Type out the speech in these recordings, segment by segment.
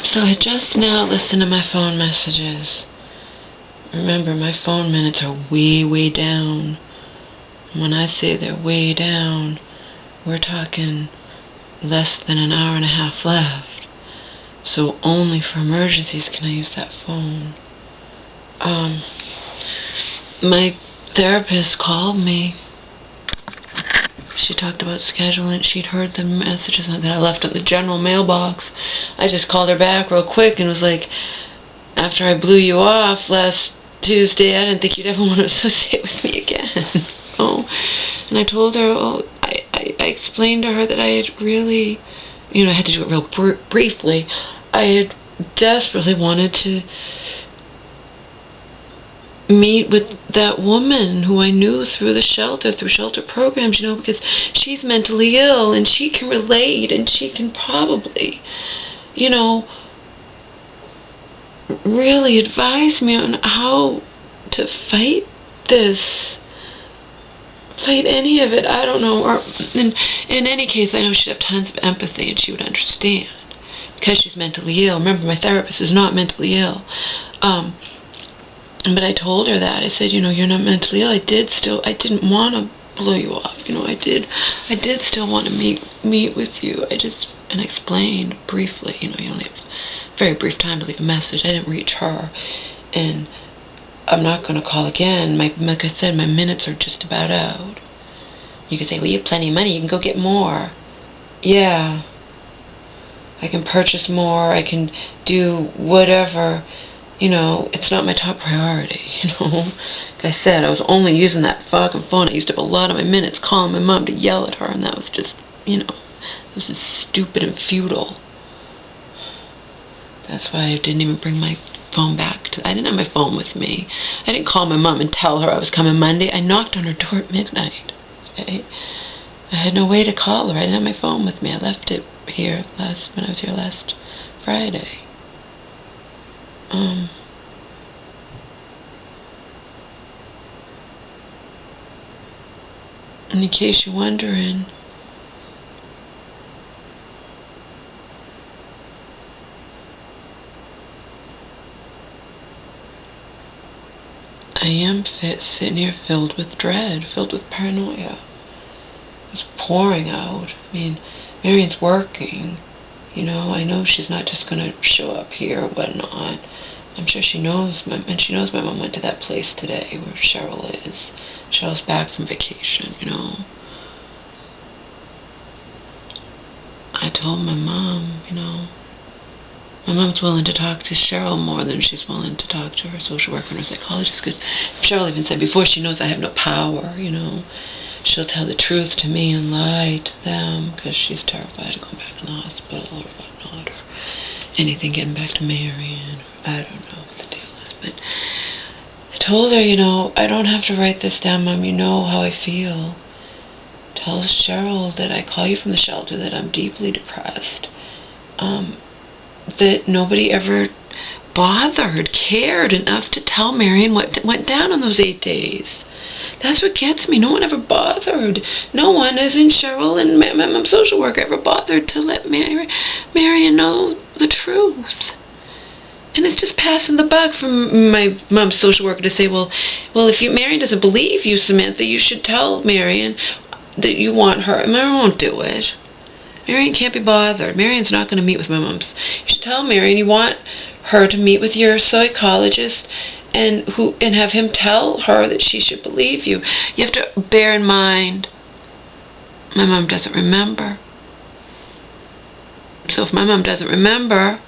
So I just now listened to my phone messages. Remember, my phone minutes are way, way down. When I say they're way down, we're talking less than an hour and a half left. So only for emergencies can I use that phone. My therapist called me. She talked about scheduling. She'd heard the messages that I left at the general mailbox. I just called her back real quick and was like, after I blew you off last Tuesday, I didn't think you'd ever want to associate with me again. And I told her, I explained to her that I had really, I had to do it real briefly. I had desperately wanted to meet with that woman who I knew through shelter programs, because she's mentally ill and she can relate and she can probably, really advise me on how to fight any of it. I don't know. Or in any case, I know she'd have tons of empathy and she would understand because she's mentally ill. Remember, my therapist is not mentally ill. But I told her that. I said, you're not mentally ill. I didn't want to blow you off. I did still want to meet with you. And I explained briefly, you only have very brief time to leave a message. I didn't reach her. And I'm not going to call again. Like I said, my minutes are just about out. You could say, well, you have plenty of money. You can go get more. Yeah. I can purchase more. I can do whatever. It's not my top priority, Like I said, I was only using that fucking phone. I used up a lot of my minutes calling my mom to yell at her, and that was just, it was just stupid and futile. That's why I didn't even bring my phone back. I didn't have my phone with me. I didn't call my mom and tell her I was coming Monday. I knocked on her door at midnight. Okay? I had no way to call her. I didn't have my phone with me. I left it here when I was here last Friday. And in case you're wondering, I am sitting here filled with dread, filled with paranoia. It's pouring out. Marion's working. I know she's not just going to show up here or whatnot. I'm sure she knows, and she knows my mom went to that place today where Cheryl is. Cheryl's back from vacation, I told my mom, my mom's willing to talk to Cheryl more than she's willing to talk to her social worker and her psychologist, because Cheryl even said before, she knows I have no power, She'll tell the truth to me and lie to them because she's terrified of going back in the hospital or whatnot, or anything getting back to Marion. I don't know what the deal is, but I told her, I don't have to write this down, Mom. You know how I feel. Tell Cheryl that I call you from the shelter, that I'm deeply depressed, that nobody ever cared enough to tell Marion what went down on those 8 days. That's what gets me. No one ever bothered. No one, as in Cheryl and my mom's social worker, ever bothered to let Marion know the truth. And it's just passing the buck from my mom's social worker to say, well, if Marion doesn't believe you, Samantha, you should tell Marion that you want her. And Marion won't do it. Marion can't be bothered. Marion's not going to meet with my mom's. You should tell Marion you want her to meet with your psychologist and have him tell her that she should believe you. You have to bear in mind, my mom doesn't remember. So if my mom doesn't remember,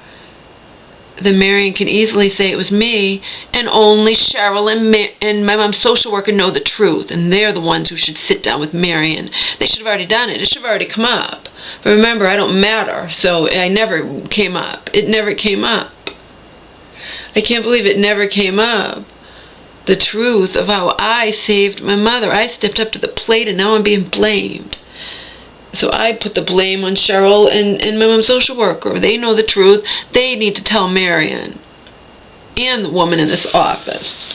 then Marion can easily say it was me, and only Cheryl and my mom's social worker know the truth, and they're the ones who should sit down with Marion. They should have already done it. It should have already come up. But remember, I don't matter, so I never came up. It never came up. I can't believe it never came up. The truth of how I saved my mother. I stepped up to the plate, and now I'm being blamed. So I put the blame on Cheryl and my mom's social worker. They know the truth. They need to tell Marion and the woman in this office.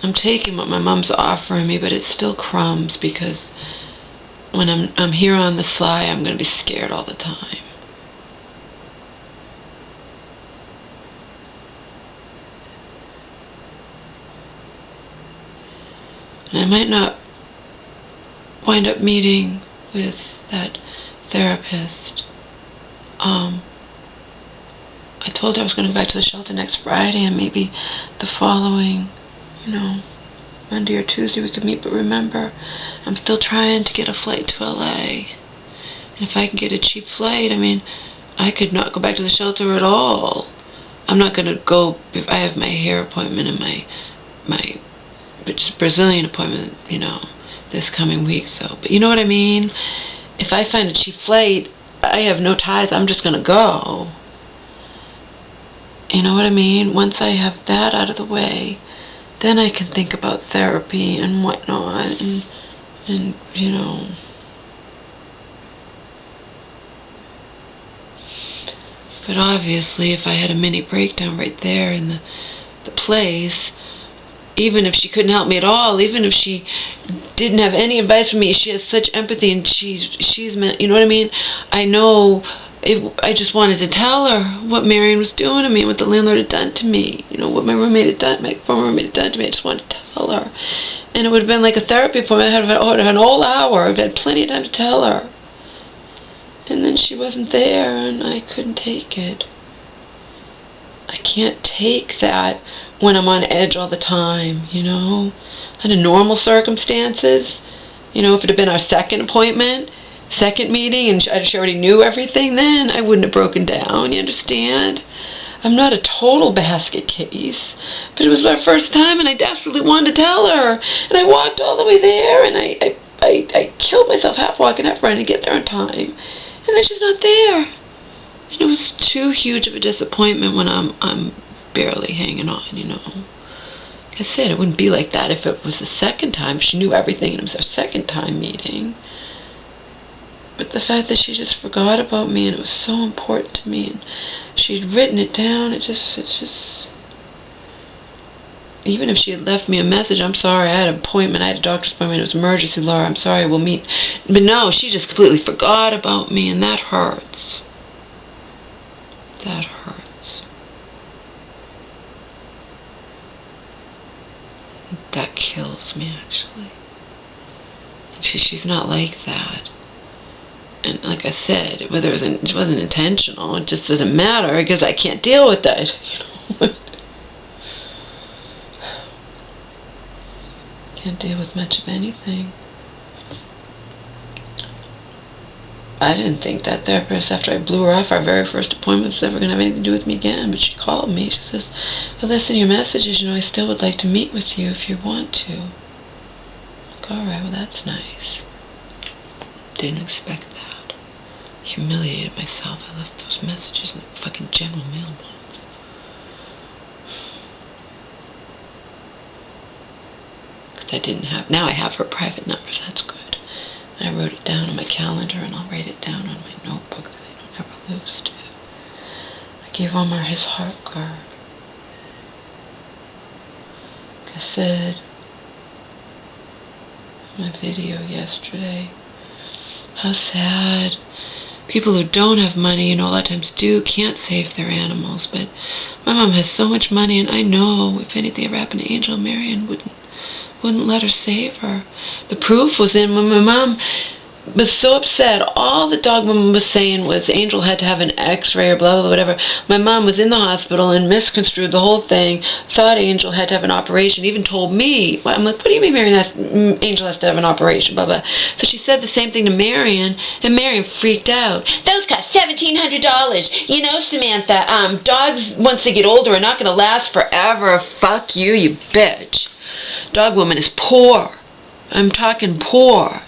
I'm taking what my mom's offering me, but it's still crumbs, because when I'm here on the fly, I'm going to be scared all the time. And I might not wind up meeting with that therapist. I told her I was going to go back to the shelter next Friday, and maybe the following, Monday or Tuesday we could meet. But remember, I'm still trying to get a flight to LA. And if I can get a cheap flight, I could not go back to the shelter at all. I'm not going to go if I have my hair appointment and my Brazilian appointment, this coming week. So, but you know what I mean? If I find a cheap flight, I have no ties. I'm just going to go. You know what I mean? Once I have that out of the way, then I can think about therapy and whatnot, and But obviously, if I had a mini breakdown right there in the place, even if she couldn't help me at all, even if she didn't have any advice for me, she has such empathy, and she's meant, you know what I mean? I know. I just wanted to tell her what Marion was doing to me, what the landlord had done to me, what my roommate had done, my former roommate had done to me. I just wanted to tell her. And it would have been like a therapy appointment. I would have had an whole hour. I've had plenty of time to tell her. And then she wasn't there, and I couldn't take it. I can't take that when I'm on edge all the time, Under normal circumstances, if it had been our second appointment, second meeting, and she already knew everything, then I wouldn't have broken down, you understand? I'm not a total basket case, but it was my first time, and I desperately wanted to tell her, and I walked all the way there, and I killed myself half walking, half running to get there on time, and then she's not there. And it was too huge of a disappointment when I'm barely hanging on, Like I said, it wouldn't be like that if it was the second time. She knew everything, and it was our second time meeting. But the fact that she just forgot about me, and it was so important to me, and she had written it down, it's just, even if she had left me a message, I'm sorry, I had an appointment, I had a doctor's appointment, it was emergency, Laura, I'm sorry, we'll meet. But no, she just completely forgot about me, and that hurts. That hurts. That kills me, actually. And she's not like that. And like I said, it wasn't intentional. It just doesn't matter, because I can't deal with that. Can't deal with much of anything. I didn't think that therapist, after I blew her off our very first appointment, was ever going to have anything to do with me again. But she called me. She says, well, listen to your messages. I still would like to meet with you if you want to. Like, all right, well, that's nice. Didn't expect that. Humiliated myself. I left those messages in the fucking general mailbox. Because now I have her private numbers. That's good. I wrote it down on my calendar, and I'll write it down on my notebook that I don't ever lose to. I gave Omar his heart guard. Like I said in my video yesterday, how sad. People who don't have money, a lot of times can't save their animals. But my mom has so much money, and I know if anything ever happened to Angel, Marion wouldn't let her save her. The proof was in when my mom was so upset. All the dog woman was saying was Angel had to have an x-ray or blah, blah, blah, whatever. My mom was in the hospital and misconstrued the whole thing, thought Angel had to have an operation, even told me. I'm like, what do you mean Angel has to have an operation, blah, blah. So she said the same thing to Marion, and Marion freaked out. Those cost $1,700. Samantha, dogs, once they get older, are not going to last forever. Fuck you, you bitch. Dog woman is poor. I'm talking poor.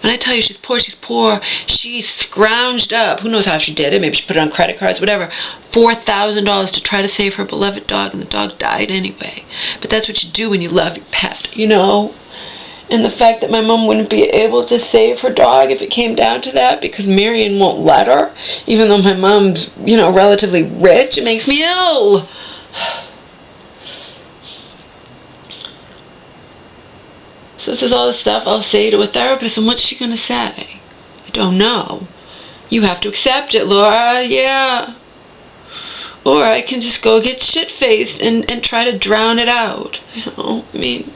When I tell you she's poor, she's poor. She scrounged up, who knows how she did it, maybe she put it on credit cards, whatever, $4,000 to try to save her beloved dog, and the dog died anyway. But that's what you do when you love your pet, And the fact that my mom wouldn't be able to save her dog if it came down to that, because Marion won't let her, even though my mom's, relatively rich, it makes me ill. So this is all the stuff I'll say to a therapist, and what's she going to say? I don't know. You have to accept it, Laura, yeah. Or I can just go get shit-faced and try to drown it out. You know, I mean,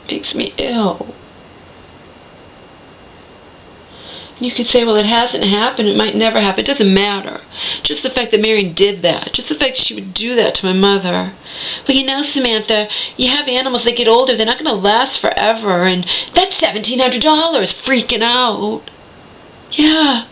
makes me ill. And you could say, well, it hasn't happened, it might never happen. It doesn't matter. Just the fact that Marion did that, just the fact that she would do that to my mother. But you know, Samantha, you have animals that get older, they're not going to last forever, and that's $1,700, freaking out. Yeah.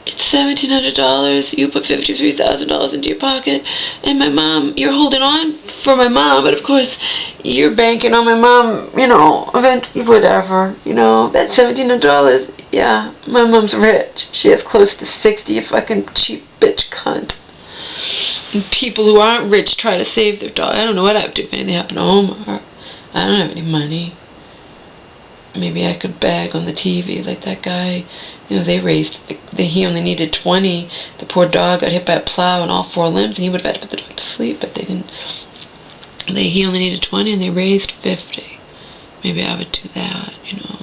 It's $1,700. You put $53,000 into your pocket, and my mom, you're holding on for my mom, but of course, you're banking on my mom, you know, whatever, you know, that $1,700, yeah, my mom's rich. She has close to 60, you fucking cheap bitch cunt. And people who aren't rich try to save their dog. I don't know what I would do if anything happened to Omar. I don't have any money. Maybe I could beg on the TV like that guy. You know, he only needed 20. The poor dog got hit by a plow in all 4 limbs, and he would have had to put the dog to sleep, but they didn't. He only needed 20, and they raised 50. Maybe I would do that, you know.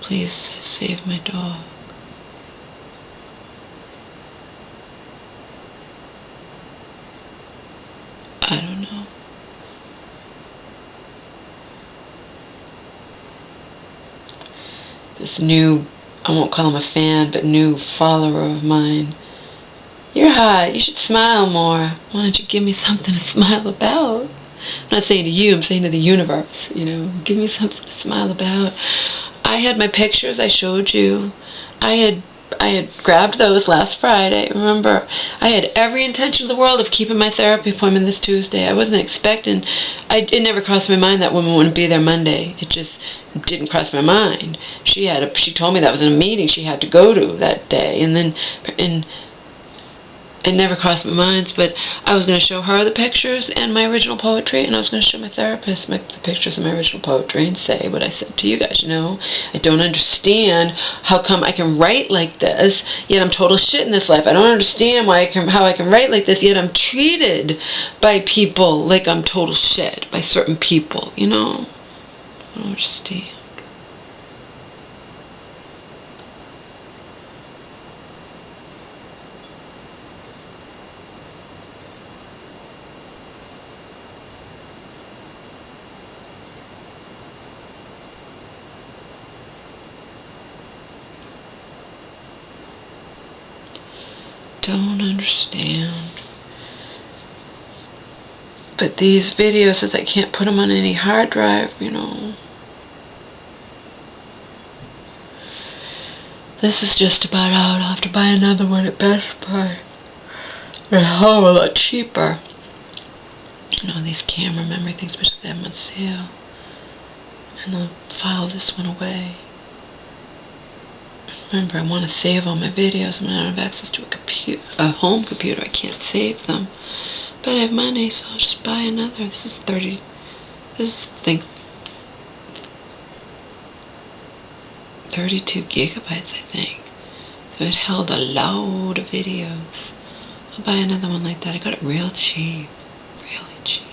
Please save my dog. I don't know. This new, I won't call him a fan, but new follower of mine. You're hot. You should smile more. Why don't you give me something to smile about? I'm not saying to you, I'm saying to the universe, you know. Give me something to smile about. I had my pictures I showed you. I had grabbed those last Friday. Remember, I had every intention in the world of keeping my therapy appointment this Tuesday. I wasn't expecting, it never crossed my mind that woman wouldn't be there Monday. It just didn't cross my mind. She told me that was in a meeting she had to go to that day, and it never crossed my mind, but I was going to show her the pictures and my original poetry, and I was going to show my therapist the pictures of my original poetry and say what I said to you guys, you know. I don't understand how come I can write like this, yet I'm total shit in this life. I don't understand how I can write like this, yet I'm treated by people like I'm total shit, by certain people, you know. I don't understand. Don't understand. But these videos, since I can't put them on any hard drive, you know. This is just about out. I'll have to buy another one at Best Buy. They're a hell of a lot cheaper. You know, these camera memory things, which they have on sale. And I'll file this one away. Remember, I want to save all my videos. When I don't have access to a home computer, I can't save them. But I have money, so I'll just buy another. This is I think 32 gigabytes, I think. So it held a load of videos. I'll buy another one like that. I got it real cheap. Really cheap.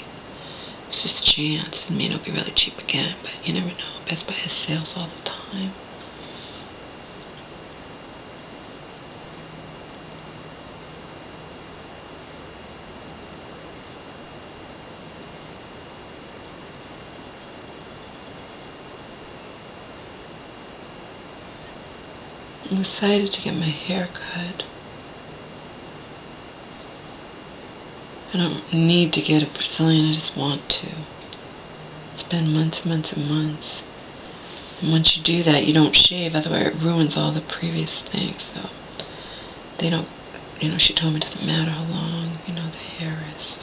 It's just a chance. It may not be really cheap again, but you never know. Best Buy has sales all the time. I'm excited to get my hair cut. I don't need to get a Brazilian, I just want to. It's been months and months. And once you do that, you don't shave, otherwise it ruins all the previous things. So they don't, you know, she told me it doesn't matter how long, you know, the hair is. So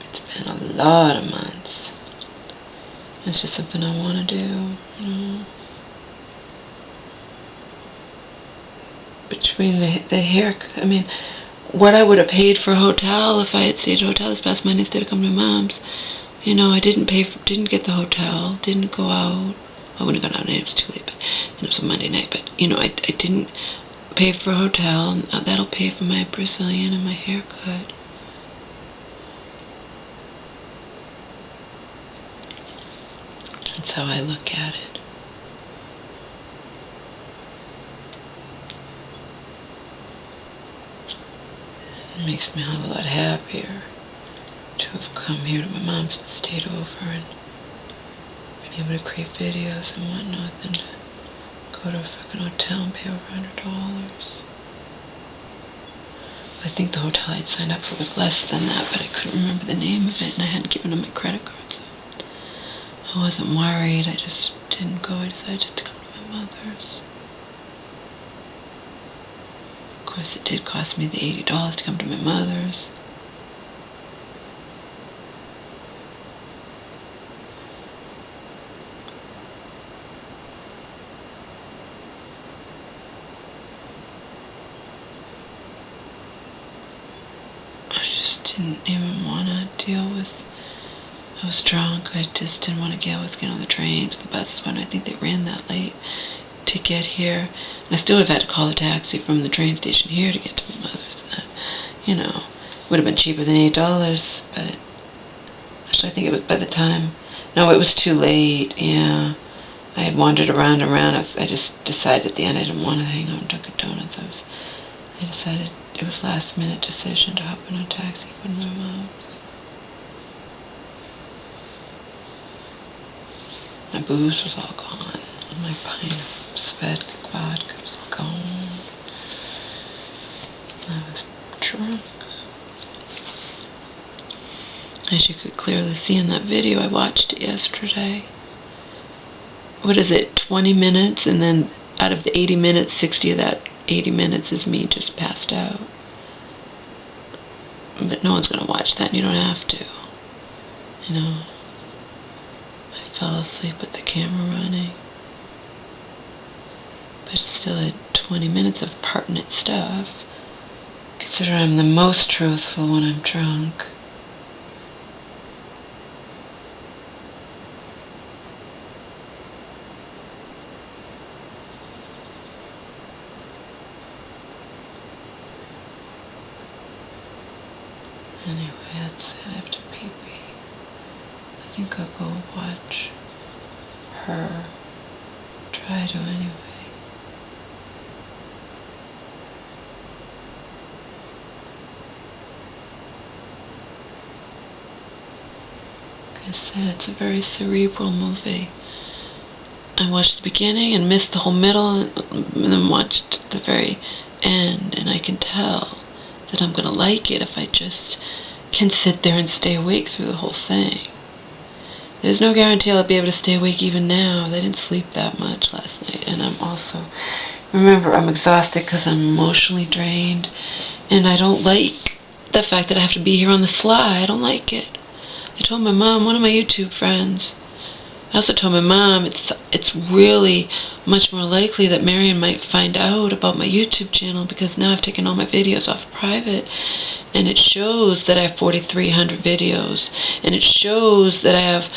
it's been a lot of months. It's just something I want to do, you know. Between the hair, I mean, what I would have paid for a hotel if I had stayed at a hotel this past Monday instead of coming to Mom's. You know, I didn't get the hotel, didn't go out. I wouldn't have gone out, it was too late, but it was a Monday night. But, you know, I didn't pay for a hotel, and that'll pay for my Brazilian and my haircut. how I look at it. It makes me a lot happier to have come here to my mom's and stayed over and been able to create videos and whatnot than to go to a fucking hotel and pay over $100. I think the hotel I'd signed up for was less than that, but I couldn't remember the name of it and I hadn't given them my credit card, so I wasn't worried. I just didn't go. I decided just to come to my mother's. Of course, it did cost me the $80 to come to my mother's. Didn't even want to deal with. I was drunk. I just didn't want to deal with getting on the trains, the buses. When I think they ran that late to get here, and I still would have had to call a taxi from the train station here to get to my mother's. You know, would have been cheaper than $8, but actually I think it was by the time. No, it was too late. Yeah, I had wandered around and around. I just decided at the end I didn't want to hang out in Dunkin' Donuts. I decided it was last minute decision to hop in a taxi from my mom's. My booze was all gone. My pint of Svedka vodka was gone. I was drunk. As you could clearly see in that video, I watched it yesterday. What is it, 20 minutes, and then out of the 80 minutes, 60 of that 80 minutes is me just passed out. But no one's going to watch that, and you don't have to. You know, I fell asleep with the camera running. But it's still at 20 minutes of pertinent stuff. Consider I'm the most truthful when I'm drunk. Anyway, that's it. I have to pee-pee. I think I'll go watch her. Try to anyway. Like I said, it's a very cerebral movie. I watched the beginning and missed the whole middle and then watched the very end, and I can tell that I'm going to like it if I just can sit there and stay awake through the whole thing. There's no guarantee I'll be able to stay awake even now. I didn't sleep that much last night, and I'm also, remember, I'm exhausted because I'm emotionally drained, and I don't like the fact that I have to be here on the sly. I don't like it. I told my mom, one of my YouTube friends, I also told my mom it's really much more likely that Marion might find out about my YouTube channel because now I've taken all my videos off private, and it shows that I have 4,300 videos, and it shows that I have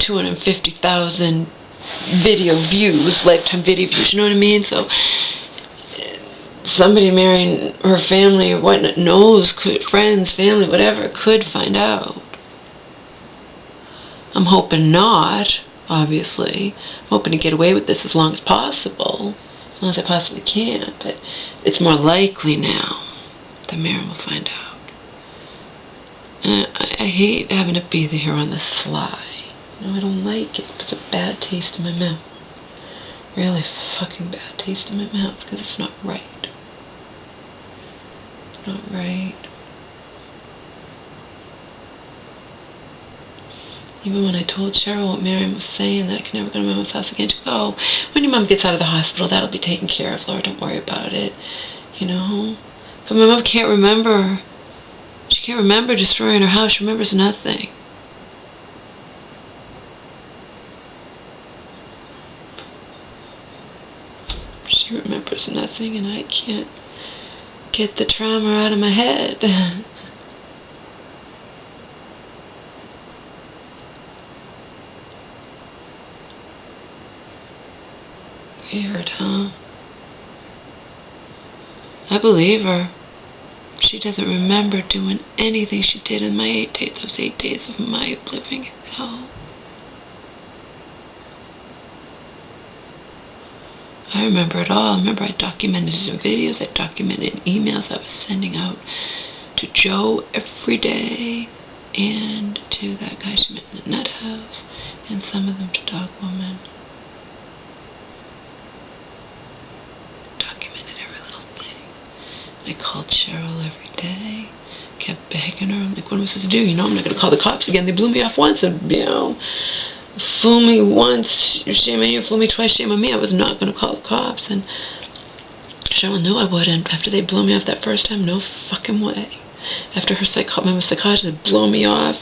250,000 video views, lifetime video views, you know what I mean? So somebody, Marion, her family or whatnot knows, friends, family, whatever, could find out. I'm hoping not. Obviously, I'm hoping to get away with this as long as possible, as long as I possibly can, but it's more likely now that Marion will find out. And I hate having to be here on the sly. You know, I don't like it. It puts a bad taste in my mouth. Really fucking bad taste in my mouth, because it's not right. It's not right. Even when I told Cheryl what Marion was saying, that I could never go to my mom's house again, she goes, oh, when your mom gets out of the hospital, that'll be taken care of, Laura, don't worry about it, you know? But my mom can't remember. She can't remember destroying her house. She remembers nothing. She remembers nothing, and I can't get the trauma out of my head. Weird, huh? I believe her. She doesn't remember doing anything she did in my 8 days, those 8 days of my living hell. I remember it all. I remember I documented it in videos. I documented it in emails I was sending out to Joe every day, and to that guy she met in the nut house, and some of them to Dog Woman. Documented every little thing. I called Cheryl every day, kept begging her. I'm like, what am I supposed to do? You know, I'm not going to call the cops again. They blew me off once, and, you know, fool me once, shame on you. Fool me twice, shame on me. I was not going to call the cops, and Cheryl knew I wouldn't. After they blew me off that first time, no fucking way. After her my psychologist had blown me off,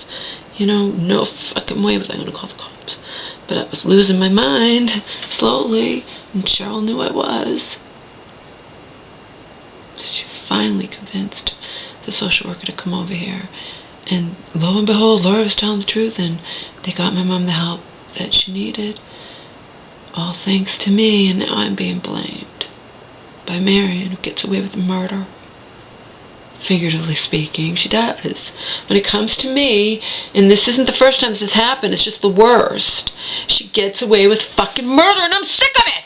you know, no fucking way was I going to call the cops. But I was losing my mind, slowly, and Cheryl knew I was. So she finally convinced the social worker to come over here. And lo and behold, Laura was telling the truth, and they got my mom the help that she needed. All thanks to me, and now I'm being blamed by Marion, who gets away with murder. Figuratively speaking, she does. When it comes to me, and this isn't the first time this has happened, it's just the worst, she gets away with fucking murder, and I'm sick of it!